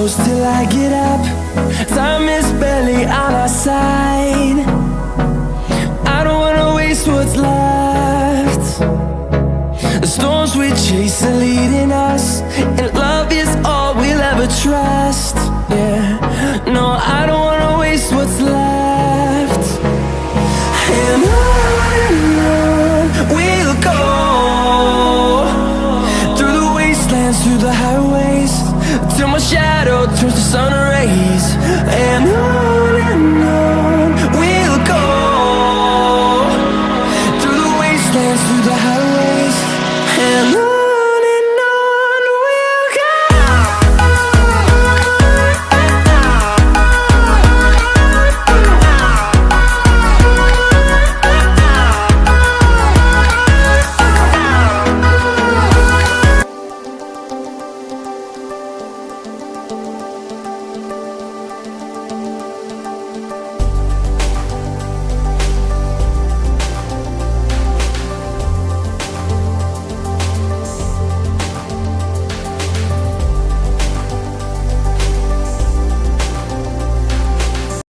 close till I get up. Time is barely on our side. I don't wanna waste what's left. The storms we chase are leading us